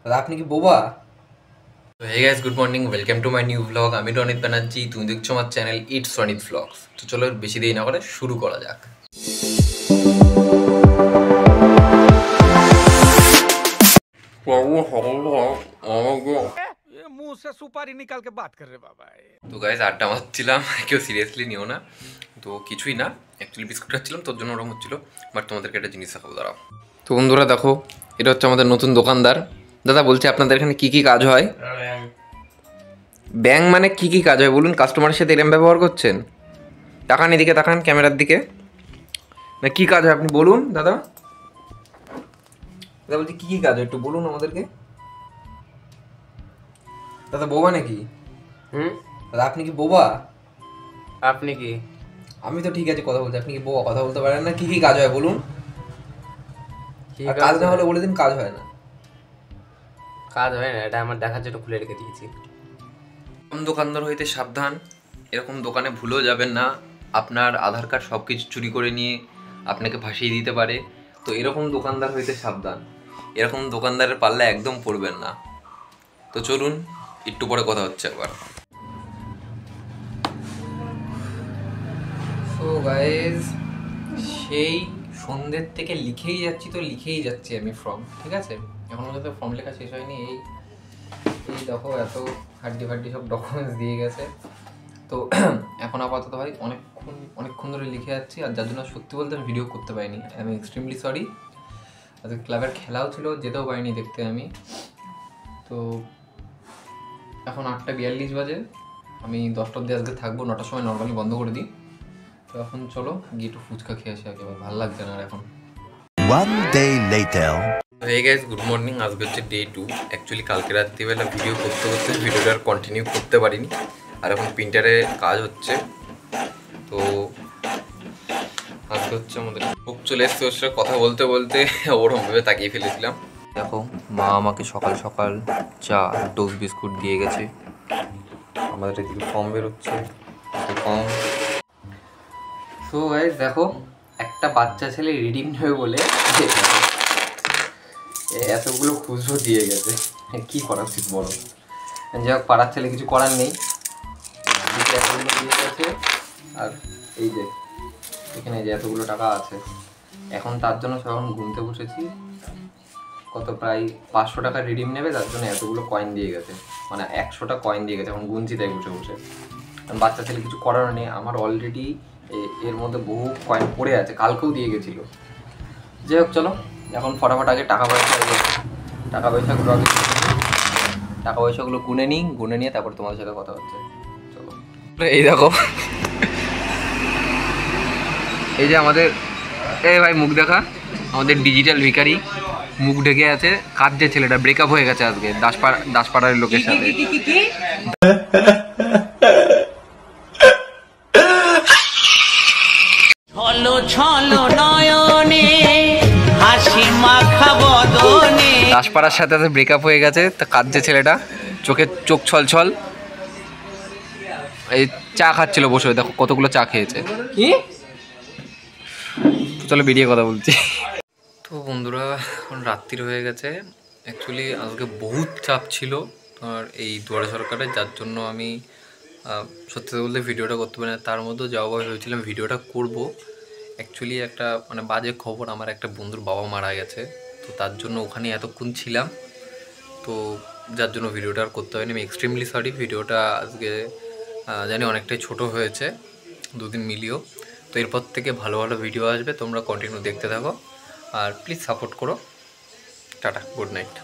দাদা আপনি কি বোবা? তো hey guys, good morning, welcome to my new blog. আমি রনিত ব্যানার্জি, তুমি দেখছো আমার চ্যানেল ইটস রনিত ব্লগস। তো চলো বেশি দেরি না করে শুরু করা যাক। मुंह से सुपारी निकाल के बात कर रहे बाबा। তো গাইস আড্ডা মারছিলাম, কেউ সিরিয়াসলি নিও না। তো কিছুই না, অ্যাকচুয়ালি বিস্কুট খাচ্ছিলাম, তোর জন্য ওরকম হচ্ছিল। বাট তোমাদেরকে একটা জিনিস দেখাবো, দাঁড়াও। তো বন্ধুরা দেখো, এটা হচ্ছে আমাদের নতুন দোকানদার। দাদা বলছি আপনাদের এখানে কি কি কাজ হয়? ব্যাংক মানে কি কি কাজ হয় বলুন? কাস্টমারের সাথে এরম ব্যবহার করছেন? তাকান এদিকে, তাকান ক্যামেরার দিকে। না কি কাজ হয় আপনি বলুন দাদা। দাদা বলছি কি কি কাজ হয় একটু বলুন আমাদেরকে। দাদা বোবা নাকি? দাদা আপনি কি বোবা? আপনি কি? আমি তো ঠিক আছে কথা বলছি, আপনি কি বোবা? কথা বলতে পারেন না? কি কি কাজ হয় বলুন। আর কাজ না হলে বলে দিন কাজ হয় না। কাজ হয় না, এটা আমার দেখার জন্য খুলে রেখে দিয়েছি। দোকানদার হইতে সাবধান, এরকম দোকানে ভুলেও যাবেন না। আপনার আধার কার্ড সব কিছু চুরি করে নিয়ে আপনাকে ফাঁসিয়ে দিতে পারে। তো এরকম দোকানদার হইতে সাবধান, এরকম দোকানদারের পাল্লা একদম পড়বেন না। তো চলুন একটু পরে কথা হচ্ছে একবার। সো গাইজ, সেই সন্ধ্যের থেকে লিখেই যাচ্ছি আমি ফর্ম, ঠিক আছে? এখন পর্যন্ত ফর্ম লেখা শেষ হয়নি। এই দেখো এত হাড্ডি সব ডকুমেন্টস দিয়ে গেছে। তো এখন আপাতত ভাই অনেকক্ষণ ধরে লিখে যাচ্ছি, আর যার জন্য সত্যি বলতে আমি ভিডিও করতে পারিনি। আমি এক্সট্রিমলি সরি। আজকে ক্লাবের খেলাও ছিল, যেতেও পারিনি দেখতে আমি। তো এখন 8:42 বাজে, আমি 10টা অব্দি আজকে থাকবো, 9টার সময় নর্মালি বন্ধ করে দিই। তো এখন চলো গিয়ে একটু ফুচকা খেয়ে আসি, একেবারে ভালো লাগছে না আর এখন। One day later. Hey guys, good morning. আজকে হচ্ছে ডে 2। অ্যাকচুয়ালি কালকে রাত্রিবেলা ভিডিও করতে ভিডিওটা আর কন্টিনিউ করতে পারিনি। আর এখন প্রিন্টারে কাজ হচ্ছে। তো আজকে হচ্ছে আমাদের বুক চলে এসছে, ওর সাথে কথা বলতে বলতে ওরমভাবে তাকিয়ে ফেলেছিলাম। দেখো মা আমাকে সকাল সকাল চা টোস্ট বিস্কুট দিয়ে গেছে। আমাদের এদিকে ফর্ম বেরোচ্ছে, ফর্ম। সো গাইস দেখো, একটা বাচ্চা ছেলে রিডিং নেবে বলে এতগুলো খুচরো দিয়ে গেছে। কি করা উচিত বলো? যাই হোক, পাড়ার ছেলে কিছু করার নেই, এতগুলো দিয়ে গেছে। আর এই যে এখানে যে এতগুলো টাকা আছে, এখন তার জন্য যখন গুনতে বসেছি, কত প্রায় 500 টাকা রিডিম নেবে, তার জন্য এতগুলো কয়েন দিয়ে গেছে, মানে 100টা কয়েন দিয়ে গেছে। এখন গুনছি তাই বসে বসে। বাচ্চা ছেলে কিছু করার নেই, আমার অলরেডি এর মধ্যে বহু কয়েন পড়ে আছে, কালকেও দিয়ে গেছিলো। যাই হোক চলো, এখন ফটাফট আগে টাকা পয়সাগুলো গুনে নিয়ে তারপর তোমাদের সাথে কথা হচ্ছে। চলো। এই দেখো, এই যে আমাদের, এই ভাই মুখ দেখা, আমাদের ডিজিটাল ভিখারি মুখ ঢেকে আছে। কার যে ছেলেটা ব্রেকআপ হয়ে গেছে আজকে দাসপাড়ার লোকের সাথে। দাসপাড়ার সাথে ব্রেকআপ হয়ে গেছে, তা কার যে ছেলেটা, চোখ ছলছল, এই চা খাচ্ছিল বসে, দেখো কতগুলো চা খেয়েছে। কি চলো বেরিয়ে কথা বলছি। তো বন্ধুরা, এখন রাত্রির হয়ে গেছে। অ্যাকচুয়ালি আজকে বহুত চাপ ছিল আর এই দুয়ারে সরকারের, যার জন্য আমি সত্যি বলতে ভিডিওটা করতে পারি না। তার মধ্যে যাওয়া ভেবেছিলাম ভিডিওটা করব। অ্যাকচুয়ালি একটা মানে বাজে খবর, আমার একটা বন্ধুর বাবা মারা গেছে। তো তার জন্য ওখানে এতক্ষণ ছিলাম, তো যার জন্য ভিডিওটা আর করতে হয়নি। আমি এক্সট্রিমলি সরি। ভিডিওটা আজকে জানি অনেকটাই ছোট হয়েছে, দুদিন মিলিয়েও। তো এরপর থেকে ভালো ভালো ভিডিও আসবে, তোমরা কন্টিনিউ দেখতে থাকো আর প্লিজ সাপোর্ট করো। Tata, good night.